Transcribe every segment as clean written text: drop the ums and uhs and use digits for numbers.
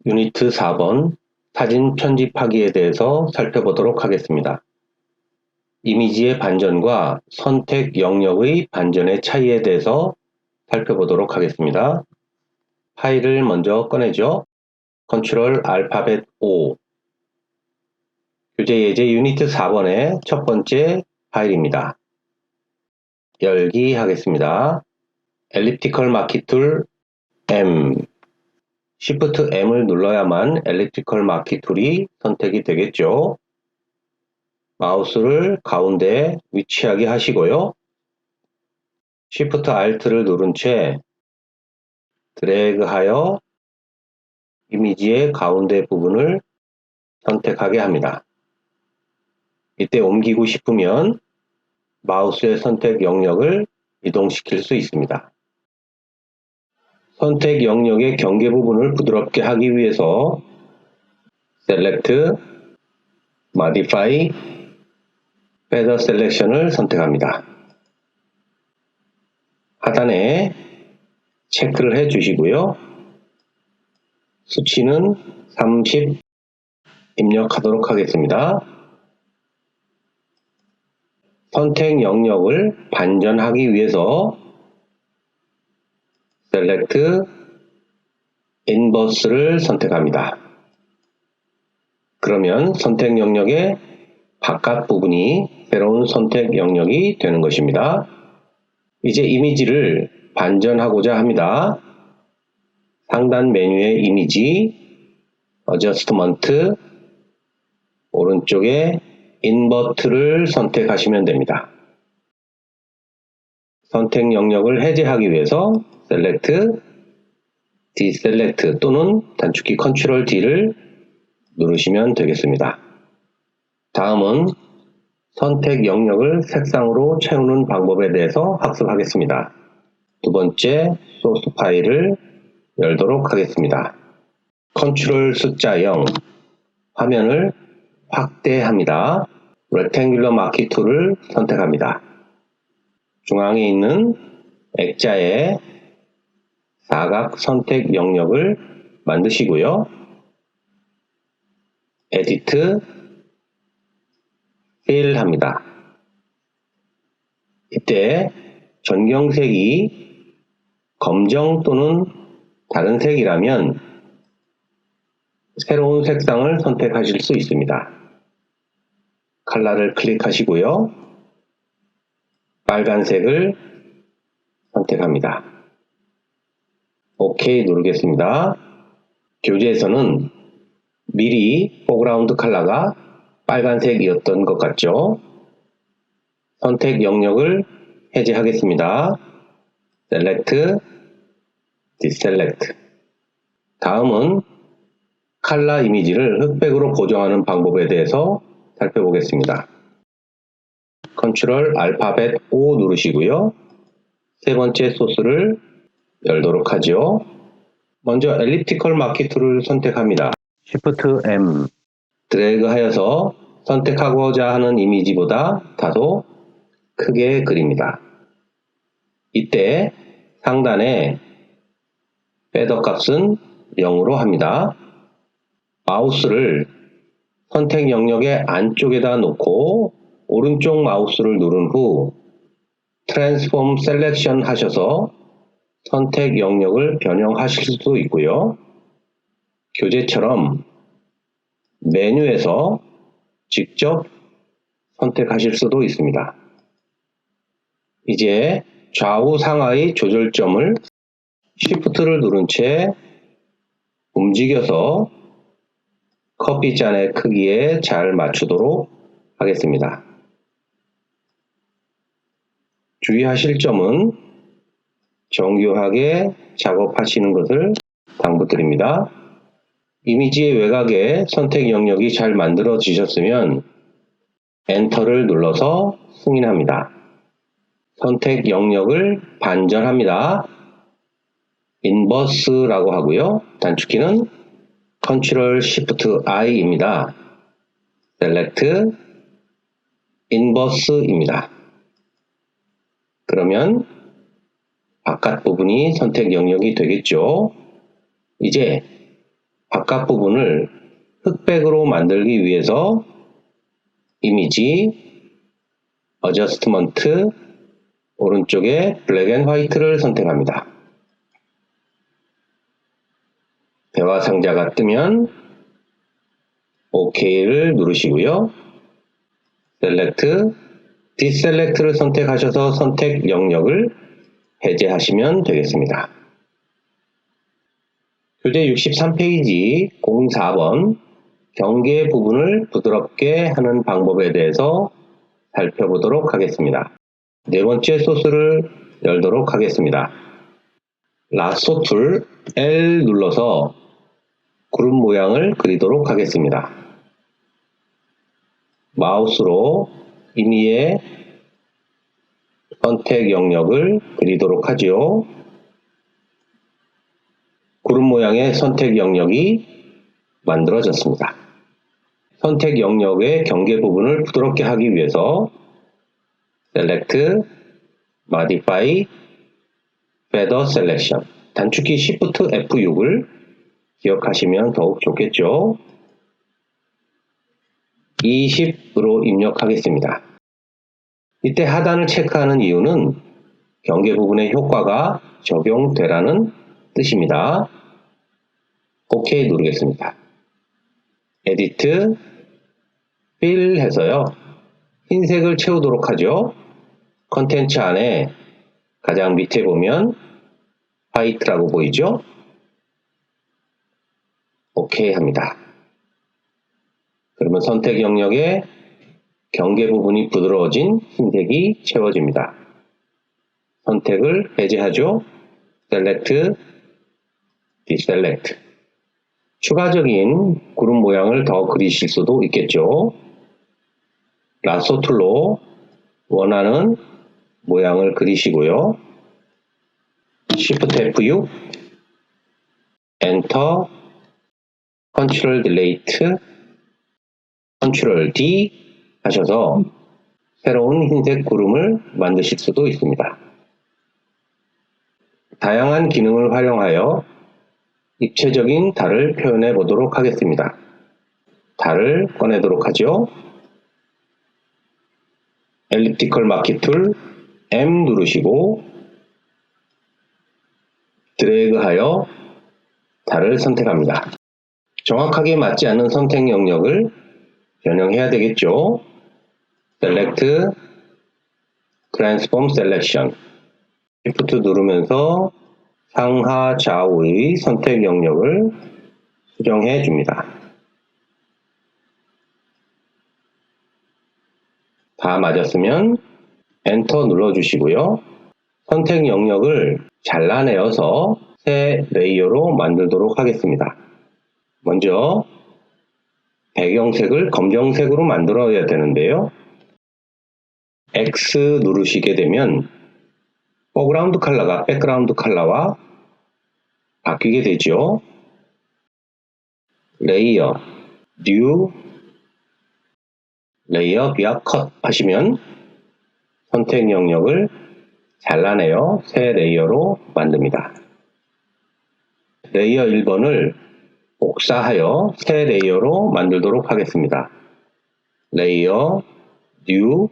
유니트 4번 사진 편집하기에 대해서 살펴보도록 하겠습니다. 이미지의 반전과 선택 영역의 반전의 차이에 대해서 살펴보도록 하겠습니다. 파일을 먼저 꺼내죠. 컨트롤 알파벳 O. 교재 예제 유니트 4번의 첫 번째 파일입니다. 열기 하겠습니다. 엘립티컬 마키 툴 M. Shift M을 눌러야만 엘립티컬 마키 툴이 선택이 되겠죠. 마우스를 가운데 위치하게 하시고요. Shift Alt를 누른 채 드래그하여 이미지의 가운데 부분을 선택하게 합니다. 이때 옮기고 싶으면 마우스의 선택 영역을 이동시킬 수 있습니다. 선택 영역의 경계 부분을 부드럽게 하기 위해서 Select, Modify, Feather Selection을 선택합니다. 하단에 체크를 해 주시고요. 수치는 30 입력하도록 하겠습니다. 선택 영역을 반전하기 위해서 Select, Inverse를 선택합니다. 그러면 선택 영역의 바깥 부분이 새로운 선택 영역이 되는 것입니다. 이제 이미지를 반전하고자 합니다. 상단 메뉴의 이미지, 어저스트먼트, 오른쪽에 인버트를 선택하시면 됩니다. 선택 영역을 해제하기 위해서 Select, Deselect 또는 단축키 Ctrl D를 누르시면 되겠습니다. 다음은 선택 영역을 색상으로 채우는 방법에 대해서 학습하겠습니다. 두 번째 소스 파일을 열도록 하겠습니다. 컨트롤 숫자 0, 화면을 확대합니다. Rectangular Marquee 툴을 선택합니다. 중앙에 있는 액자에 사각 선택 영역을 만드시고요. Edit, Fill 합니다. 이때 전경색이 검정 또는 다른 색이라면 새로운 색상을 선택하실 수 있습니다. 컬러를 클릭하시고요. 빨간색을 선택합니다. OK 누르겠습니다. 교재에서는 미리 포그라운드 컬러가 빨간색이었던 것 같죠? 선택 영역을 해제하겠습니다. Select, Deselect. 다음은 컬러 이미지를 흑백으로 고정하는 방법에 대해서 살펴보겠습니다. 컨트롤 알파벳 O 누르시고요. 세 번째 소스를 열도록 하죠. 먼저 엘립티컬 마키 툴을 선택합니다. Shift M 드래그 하여서 선택하고자 하는 이미지보다 다소 크게 그립니다. 이때 상단에 패더 값은 0으로 합니다. 마우스를 선택 영역의 안쪽에다 놓고 오른쪽 마우스를 누른 후 트랜스폼 셀렉션 하셔서 선택 영역을 변형하실 수도 있고요. 교재처럼 메뉴에서 직접 선택하실 수도 있습니다. 이제 좌우 상하의 조절점을 Shift를 누른 채 움직여서 커피잔의 크기에 잘 맞추도록 하겠습니다. 주의하실 점은 정교하게 작업하시는 것을 당부드립니다. 이미지의 외곽에 선택 영역이 잘 만들어지셨으면 엔터를 눌러서 승인합니다. 선택 영역을 반전합니다. 인버스라고 하고요. 단축키는 Ctrl Shift I입니다. Select, Inverse입니다. 그러면 바깥 부분이 선택 영역이 되겠죠. 이제 바깥 부분을 흑백으로 만들기 위해서 이미지, 어저스트먼트, 오른쪽에 블랙 앤 화이트를 선택합니다. 대화 상자가 뜨면 OK를 누르시고요. 셀렉트, 디셀렉트를 선택하셔서 선택 영역을 해제하시면 되겠습니다. 교재 63페이지 04번 경계 부분을 부드럽게 하는 방법에 대해서 살펴보도록 하겠습니다. 네 번째 소스를 열도록 하겠습니다. 라쏘 툴 L 눌러서 그룹 모양을 그리도록 하겠습니다. 마우스로 임의의 선택 영역을 그리도록 하죠. 그룹 모양의 선택 영역이 만들어졌습니다. 선택 영역의 경계 부분을 부드럽게 하기 위해서 Select, Modify, Feather Selection, 단축키 Shift F6을 기억하시면 더욱 좋겠죠. 20으로 입력하겠습니다. 이때 하단을 체크하는 이유는 경계 부분의 효과가 적용되라는 뜻입니다. OK 누르겠습니다. Edit, Fill 해서요. 흰색을 채우도록 하죠. 컨텐츠 안에 가장 밑에 보면 화이트라고 보이죠? OK 합니다. 그러면 선택 영역에 경계 부분이 부드러워진 흰색이 채워집니다. 선택을 해제하죠. Select, Deselect. 추가적인 그룹 모양을 더 그리실 수도 있겠죠. 라쏘 툴로 원하는 모양을 그리시고요. Shift F6, Enter, Ctrl Delete, Ctrl D 하셔서 새로운 흰색 구름을 만드실 수도 있습니다. 다양한 기능을 활용하여 입체적인 달을 표현해 보도록 하겠습니다. 달을 꺼내도록 하죠. 엘립티컬 마키 툴 M 누르시고 드래그하여 달을 선택합니다. 정확하게 맞지 않는 선택 영역을 변형해야 되겠죠. Select, Transform Selection. Shift 누르면서 상하 좌우의 선택 영역을 수정해 줍니다. 다 맞았으면 엔터 눌러주시고요. 선택 영역을 잘라내어서 새 레이어로 만들도록 하겠습니다. 먼저 배경색을 검정색으로 만들어야 되는데요. X 누르시게 되면 포그라운드 컬러가 백그라운드 컬러와 바뀌게 되죠. 레이어, 뉴, 레이어 비아 컷 하시면 선택 영역을 잘라내어 새 레이어로 만듭니다. 레이어 1번을 복사하여 새 레이어로 만들도록 하겠습니다. 레이어, 뉴,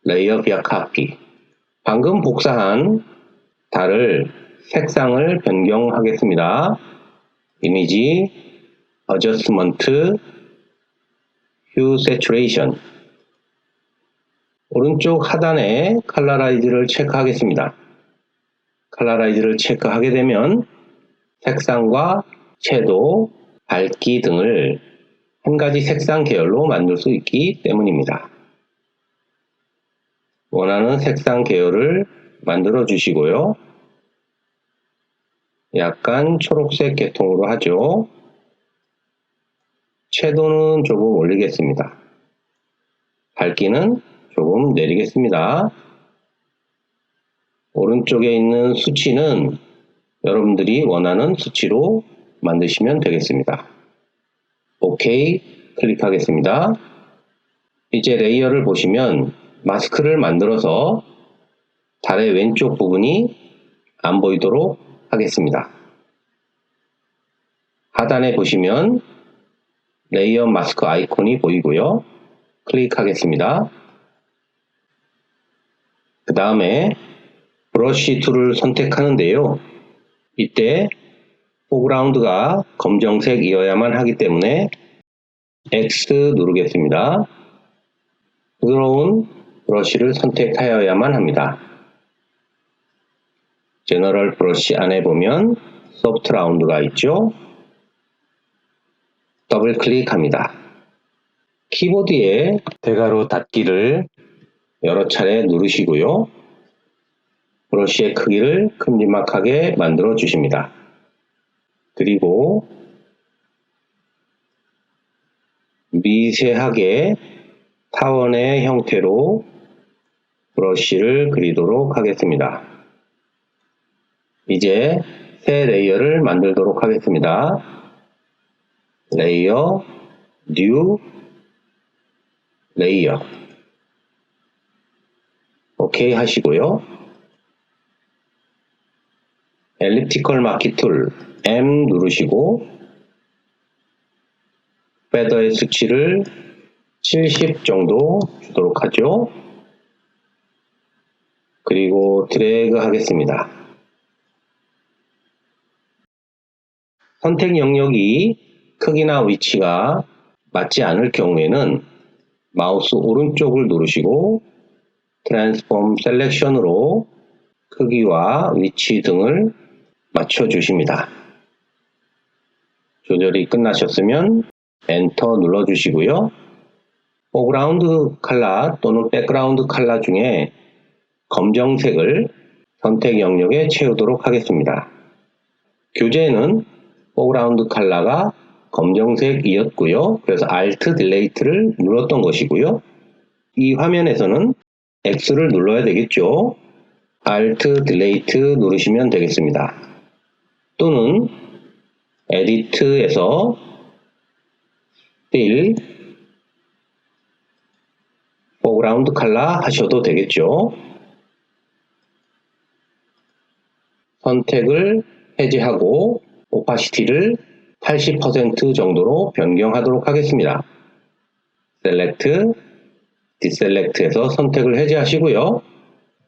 레이어 비아 카피. 방금 복사한 달을 색상을 변경하겠습니다. 이미지, 어저스먼트, 휴 세츄레이션. 오른쪽 하단에 컬러라이즈를 체크하겠습니다. 컬러라이즈를 체크하게 되면 색상과 채도, 밝기 등을 한 가지 색상 계열로 만들 수 있기 때문입니다. 원하는 색상 계열을 만들어 주시고요. 약간 초록색 계통으로 하죠. 채도는 조금 올리겠습니다. 밝기는 조금 내리겠습니다. 오른쪽에 있는 수치는 여러분들이 원하는 수치로 만드시면 되겠습니다. OK 클릭하겠습니다. 이제 레이어를 보시면 마스크를 만들어서 달의 왼쪽 부분이 안 보이도록 하겠습니다. 하단에 보시면 레이어 마스크 아이콘이 보이고요. 클릭하겠습니다. 그 다음에 브러쉬 툴을 선택하는데요. 이때 포그라운드가 검정색이어야만 하기 때문에 X 누르겠습니다. 부드러운 브러쉬를 선택하여야만 합니다. 제너럴 브러쉬 안에 보면 소프트 라운드가 있죠. 더블 클릭합니다. 키보드에 대괄호 닫기를 여러 차례 누르시고요. 브러쉬의 크기를 큼지막하게 만들어 주십니다. 그리고 미세하게 타원의 형태로 브러쉬를 그리도록 하겠습니다. 이제 새 레이어를 만들도록 하겠습니다. 레이어, 뉴, 레이어. 오케이 하시고요. 엘립티컬 마키 툴 M 누르시고 페더의 수치를 70 정도 주도록 하죠. 그리고 드래그 하겠습니다. 선택 영역이 크기나 위치가 맞지 않을 경우에는 마우스 오른쪽을 누르시고 트랜스폼 셀렉션으로 크기와 위치 등을 맞춰주십니다. 조절이 끝나셨으면 엔터 눌러주시고요. 포그라운드 컬러 또는 백그라운드 컬러 중에 검정색을 선택 영역에 채우도록 하겠습니다. 교재에는 포그라운드 컬러가 검정색이었고요. 그래서 Alt 딜레이트를 눌렀던 것이고요. 이 화면에서는 X를 눌러야 되겠죠. Alt 딜레이트 누르시면 되겠습니다. 또는 에디트에서 Fill 포그라운드 컬러 하셔도 되겠죠. 선택을 해제하고 오파시티를 80% 정도로 변경하도록 하겠습니다. 셀렉트, 디셀렉트에서 선택을 해제하시고요.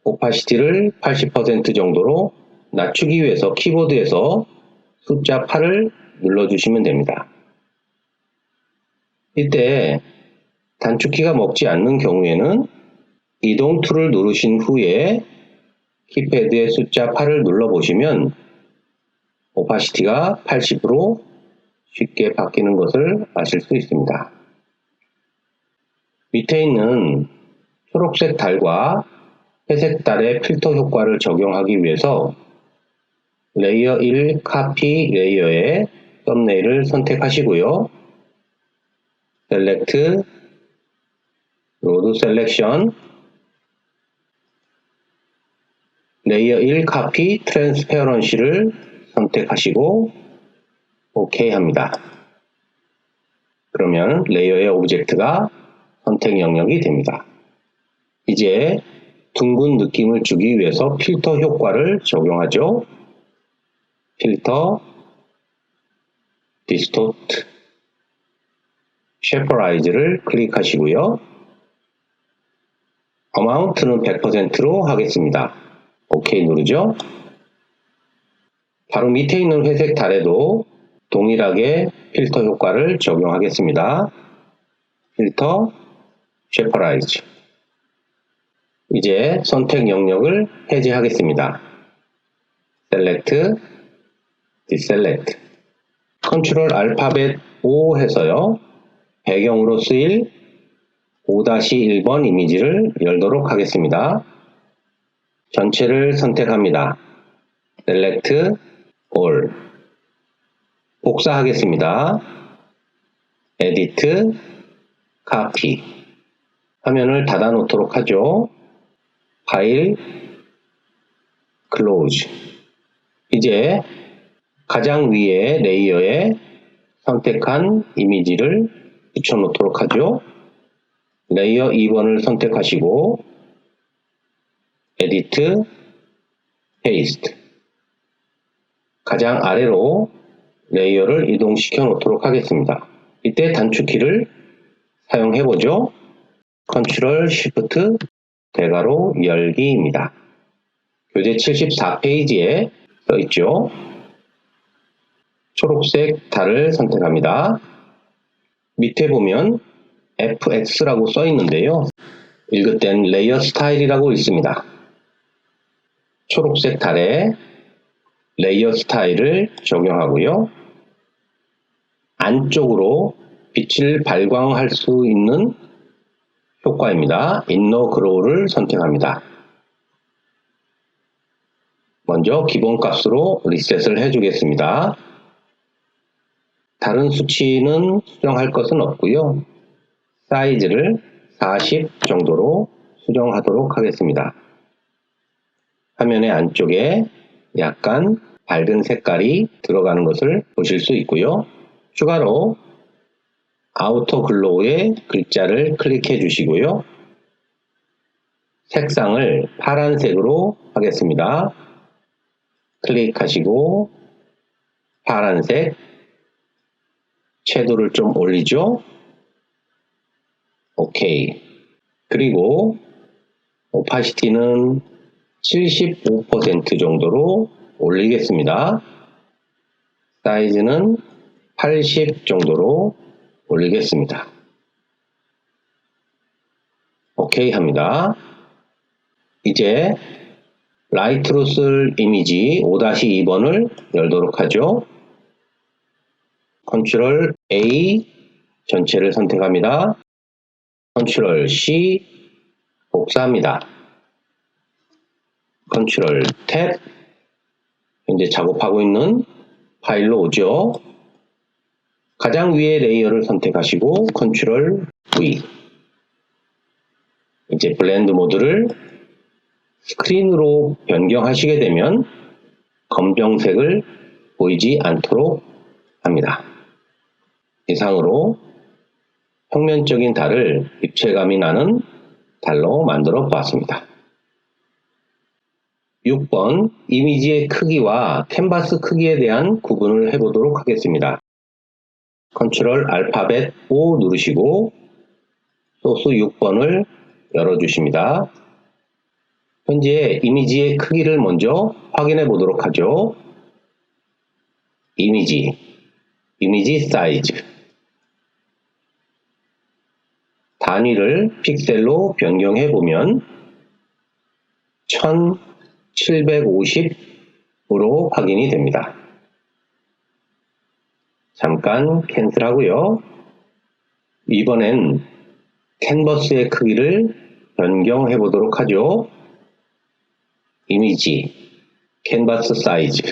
오파시티를 80% 정도로 낮추기 위해서 키보드에서 숫자 8을 눌러주시면 됩니다. 이때 단축키가 먹지 않는 경우에는 이동 툴을 누르신 후에 키패드의 숫자 8을 눌러보시면 오파시티가 80으로 쉽게 바뀌는 것을 아실 수 있습니다. 밑에 있는 초록색 달과 회색 달의 필터 효과를 적용하기 위해서 레이어 1 카피 레이어의 썸네일을 선택하시고요. 셀렉트, 로드 셀렉션, 레이어 1 카피 트랜스페어런시를 선택하시고 OK 합니다. 그러면 레이어의 오브젝트가 선택 영역이 됩니다. 이제 둥근 느낌을 주기 위해서 필터 효과를 적용하죠. 필터, 디스토트, 쉐퍼라이즈를 클릭하시고요. 어마운트는 100%로 하겠습니다. OK 누르죠. 바로 밑에 있는 회색 달에도 동일하게 필터 효과를 적용하겠습니다. 필터, 쉐퍼라이즈. 이제 선택 영역을 해제하겠습니다. 셀렉트, 디셀렉트. 컨트롤 알파벳 O 해서요. 배경으로 쓰일 5-1번 이미지를 열도록 하겠습니다. 전체를 선택합니다. 셀렉트, 올. 복사하겠습니다. 에디트, 카피. 화면을 닫아 놓도록 하죠. 파일, 클로즈. 이제 가장 위에 레이어에 선택한 이미지를 붙여 놓도록 하죠. 레이어 2번을 선택하시고 에디트, 페이스트. 가장 아래로 레이어를 이동시켜 놓도록 하겠습니다. 이때 단축키를 사용해 보죠. 컨트롤 쉬프트 대괄호 열기입니다. 교재 74페이지에 써 있죠. 초록색 달을 선택합니다. 밑에 보면 FX라고 써 있는데요. 읽을 땐 레이어 스타일이라고 있습니다. 초록색 달에 레이어 스타일을 적용하고요. 안쪽으로 빛을 발광할 수 있는 효과입니다. 인너 그로우를 선택합니다. 먼저 기본값으로 리셋을 해주겠습니다. 다른 수치는 수정할 것은 없고요. 사이즈를 40 정도로 수정하도록 하겠습니다. 화면의 안쪽에 약간 밝은 색깔이 들어가는 것을 보실 수 있고요. 추가로 아우터 글로우의 글자를 클릭해 주시고요. 색상을 파란색으로 하겠습니다. 클릭하시고 파란색, 채도를 좀 올리죠. 오케이. 그리고 오파시티는 75% 정도로 올리겠습니다. 사이즈는 80 정도로 올리겠습니다. 오케이 합니다. 이제 라이트로 쓸 이미지 5-2번을 열도록 하죠. 컨트롤 A 전체를 선택합니다. 컨트롤 C 복사합니다. 컨트롤 탭 현재 작업하고 있는 파일로 오죠. 가장 위에 레이어를 선택하시고 컨트롤 V 이제 블렌드 모드를 스크린으로 변경하시게 되면 검정색을 보이지 않도록 합니다. 이상으로 평면적인 달을 입체감이 나는 달로 만들어 보았습니다. 6번 이미지의 크기와 캔버스 크기에 대한 구분을 해보도록 하겠습니다. 컨트롤 알파벳 O 누르시고 소스 6번을 열어주십니다. 현재 이미지의 크기를 먼저 확인해 보도록 하죠. 이미지 사이즈 단위를 픽셀로 변경해 보면 1750으로 확인이 됩니다. 잠깐 캔슬하고요. 이번엔 캔버스의 크기를 변경해 보도록 하죠. 이미지, 캔버스 사이즈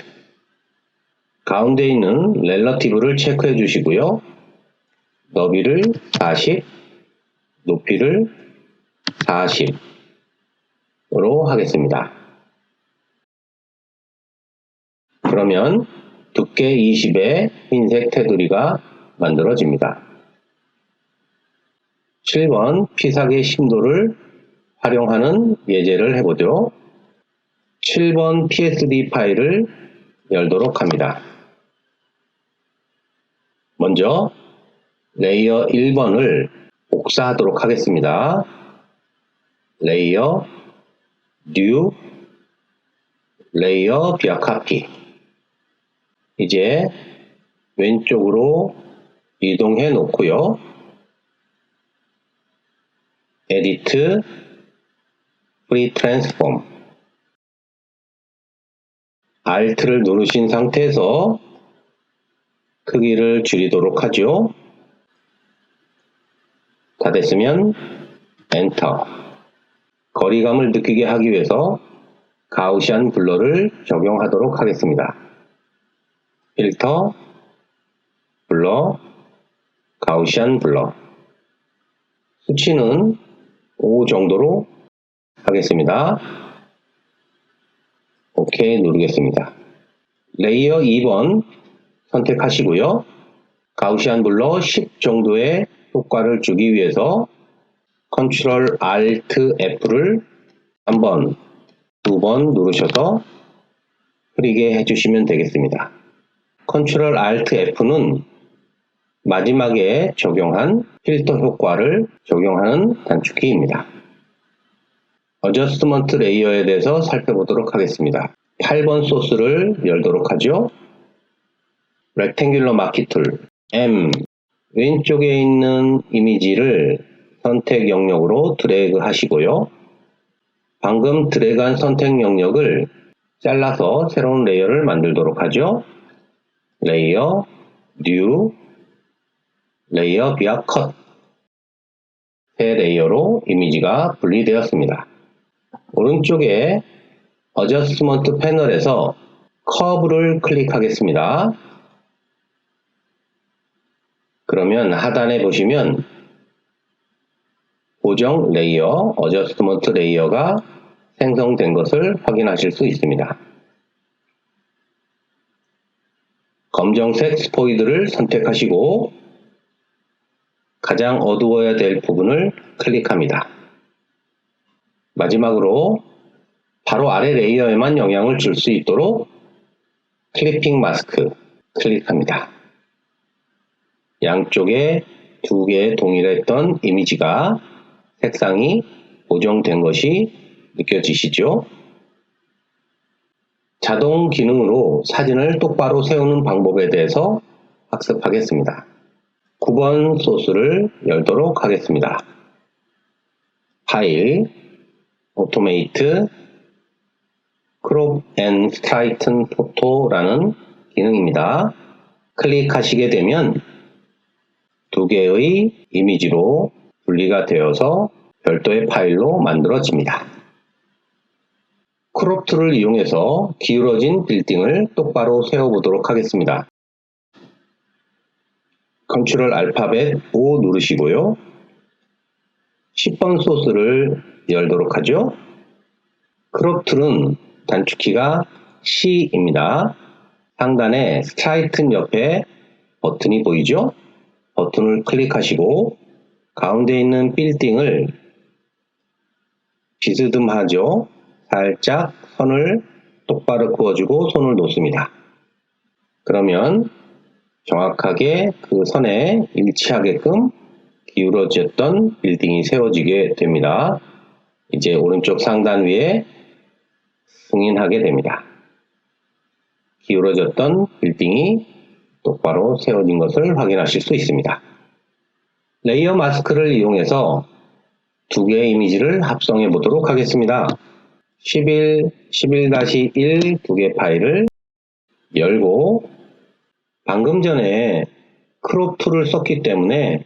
가운데 있는 렐러티브를 체크해 주시고요. 너비를 40, 높이를 40으로 하겠습니다. 그러면 두께 20의 흰색 테두리가 만들어집니다. 7번 피삭의 심도를 활용하는 예제를 해보죠. 7번 PSD 파일을 열도록 합니다. 먼저 레이어 1번을 복사하도록 하겠습니다. 레이어, 뉴, 레이어 비아 카피. 이제 왼쪽으로 이동해 놓고요. 에디트, 프리 트랜스폼. Alt를 누르신 상태에서 크기를 줄이도록 하죠. 다 됐으면 엔터. 거리감을 느끼게 하기 위해서 가우시안 블러를 적용하도록 하겠습니다. 필터, 블러, 가우시안 블러. 수치는 5 정도로 하겠습니다. 오케이 누르겠습니다. 레이어 2번 선택하시고요. 가우시안 블러 10 정도의 효과를 주기 위해서 컨트롤 알트 F를 한 번, 2번 누르셔서 흐리게 해주시면 되겠습니다. Ctrl Alt F는 마지막에 적용한 필터 효과를 적용하는 단축키입니다. 어저스트먼트 레이어에 대해서 살펴보도록 하겠습니다. 8번 소스를 열도록 하죠. 렉탱귤러 마키 툴 M 왼쪽에 있는 이미지를 선택 영역으로 드래그 하시고요. 방금 드래그한 선택 영역을 잘라서 새로운 레이어를 만들도록 하죠. 레이어, 뉴, 레이어 비아 컷. 새 레이어로 이미지가 분리되었습니다. 오른쪽에 어저스트먼트 패널에서 커브를 클릭하겠습니다. 그러면 하단에 보시면 고정 레이어, 어저스트먼트 레이어가 생성된 것을 확인하실 수 있습니다. 검정색 스포이드를 선택하시고 가장 어두워야 될 부분을 클릭합니다. 마지막으로 바로 아래 레이어에만 영향을 줄 수 있도록 클리핑 마스크 클릭합니다. 양쪽에 두 개의 동일했던 이미지가 색상이 보정된 것이 느껴지시죠? 자동 기능으로 사진을 똑바로 세우는 방법에 대해서 학습하겠습니다. 9번 소스를 열도록 하겠습니다. 파일, 오토메이트, 크롭 앤 스트라이튼 포토라는 기능입니다. 클릭하시게 되면 두 개의 이미지로 분리가 되어서 별도의 파일로 만들어집니다. 크롭 툴을 이용해서 기울어진 빌딩을 똑바로 세워보도록 하겠습니다. 컨트롤 알파벳 O 누르시고요. 10번 소스를 열도록 하죠. 크롭 툴은 단축키가 C입니다. 상단에 스트라이튼 옆에 버튼이 보이죠? 버튼을 클릭하시고 가운데 있는 빌딩을 비스듬하죠? 살짝 선을 똑바로 그어주고 손을 놓습니다. 그러면 정확하게 그 선에 일치하게끔 기울어졌던 빌딩이 세워지게 됩니다. 이제 오른쪽 상단 위에 승인하게 됩니다. 기울어졌던 빌딩이 똑바로 세워진 것을 확인하실 수 있습니다. 레이어 마스크를 이용해서 두 개의 이미지를 합성해 보도록 하겠습니다. 11-1 두 개 파일을 열고 방금 전에 크롭 툴을 썼기 때문에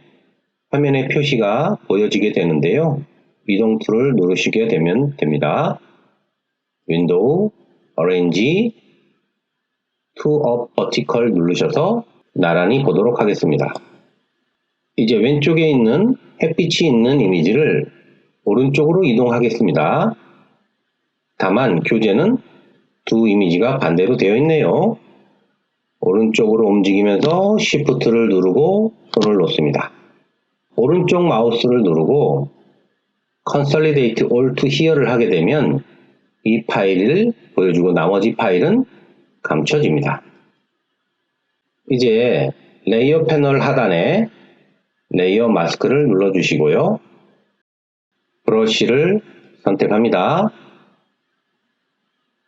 화면에 표시가 보여지게 되는데요. 이동 툴을 누르시게 되면 됩니다. 윈도우, 어레인지, 투 업 버티컬 누르셔서 나란히 보도록 하겠습니다. 이제 왼쪽에 있는 햇빛이 있는 이미지를 오른쪽으로 이동하겠습니다. 다만 교재는 두 이미지가 반대로 되어 있네요. 오른쪽으로 움직이면서 Shift를 누르고 손을 놓습니다. 오른쪽 마우스를 누르고 Consolidate All to Here를 하게 되면 이 파일을 보여주고 나머지 파일은 감춰집니다. 이제 레이어 패널 하단에 레이어 마스크를 눌러주시고요. 브러쉬를 선택합니다.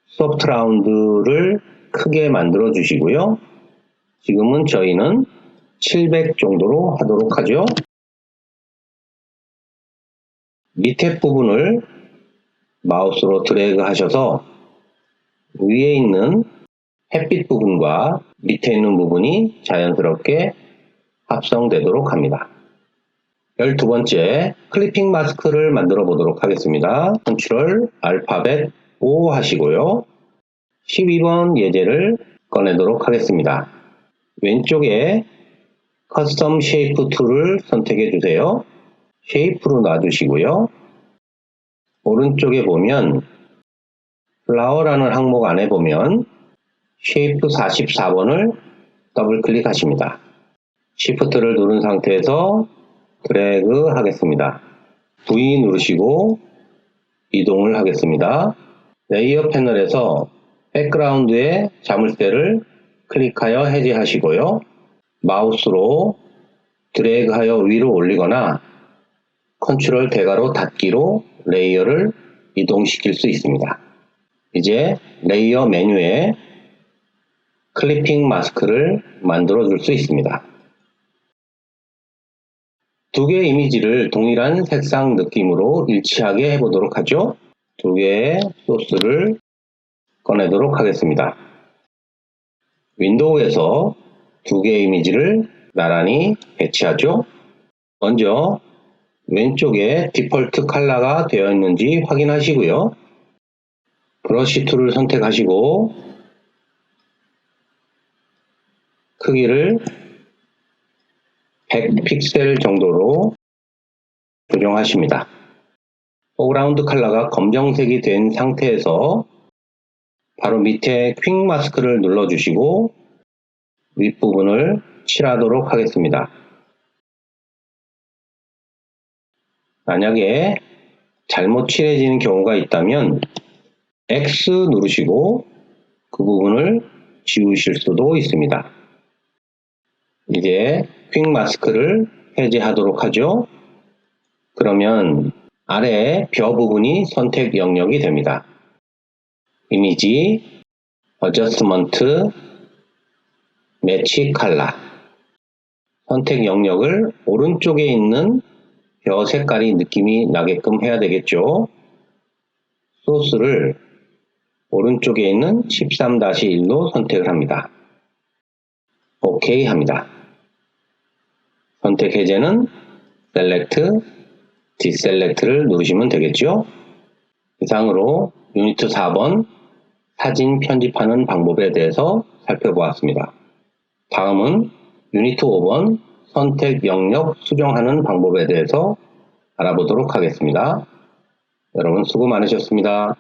소프트 라운드를 크게 만들어 주시고요. 지금은 저희는 700 정도로 하도록 하죠. 밑에 부분을 마우스로 드래그 하셔서 위에 있는 햇빛 부분과 밑에 있는 부분이 자연스럽게 합성되도록 합니다. 12번째 클리핑 마스크를 만들어 보도록 하겠습니다. 컨트롤 알파벳 O 하시고요. 12번 예제를 꺼내도록 하겠습니다. 왼쪽에 커스텀 쉐이프 툴을 선택해 주세요. 쉐이프로 놔두시고요. 오른쪽에 보면 플라워라는 항목 안에 보면 쉐이프 44번을 더블 클릭하십니다. Shift를 누른 상태에서 드래그 하겠습니다. V 누르시고 이동을 하겠습니다. 레이어 패널에서 백그라운드의 자물쇠를 클릭하여 해제하시고요. 마우스로 드래그하여 위로 올리거나 컨트롤 대괄호 닫기로 레이어를 이동시킬 수 있습니다. 이제 레이어 메뉴에 클리핑 마스크를 만들어 줄 수 있습니다. 두 개의 이미지를 동일한 색상 느낌으로 일치하게 해보도록 하죠. 두 개의 소스를 꺼내도록 하겠습니다. 윈도우에서 두 개의 이미지를 나란히 배치하죠. 먼저 왼쪽에 디폴트 컬러가 되어 있는지 확인하시고요. 브러쉬 툴을 선택하시고 크기를 100픽셀 정도로 조정하십니다. 포그라운드 컬러가 검정색이 된 상태에서 바로 밑에 퀵 마스크를 눌러주시고 윗부분을 칠하도록 하겠습니다. 만약에 잘못 칠해지는 경우가 있다면 X 누르시고 그 부분을 지우실 수도 있습니다. 이제 퀵 마스크를 해제하도록 하죠. 그러면 아래 벼 부분이 선택 영역이 됩니다. 이미지, 어저스먼트, 매치 컬러. 선택 영역을 오른쪽에 있는 벼 색깔이 느낌이 나게끔 해야 되겠죠. 소스를 오른쪽에 있는 13-1로 선택을 합니다. OK 합니다. 선택 해제는 셀렉트, 디셀렉트를 누르시면 되겠죠. 이상으로 유니트 4번 사진 편집하는 방법에 대해서 살펴보았습니다. 다음은 유니트 5번 선택 영역 수정하는 방법에 대해서 알아보도록 하겠습니다. 여러분 수고 많으셨습니다.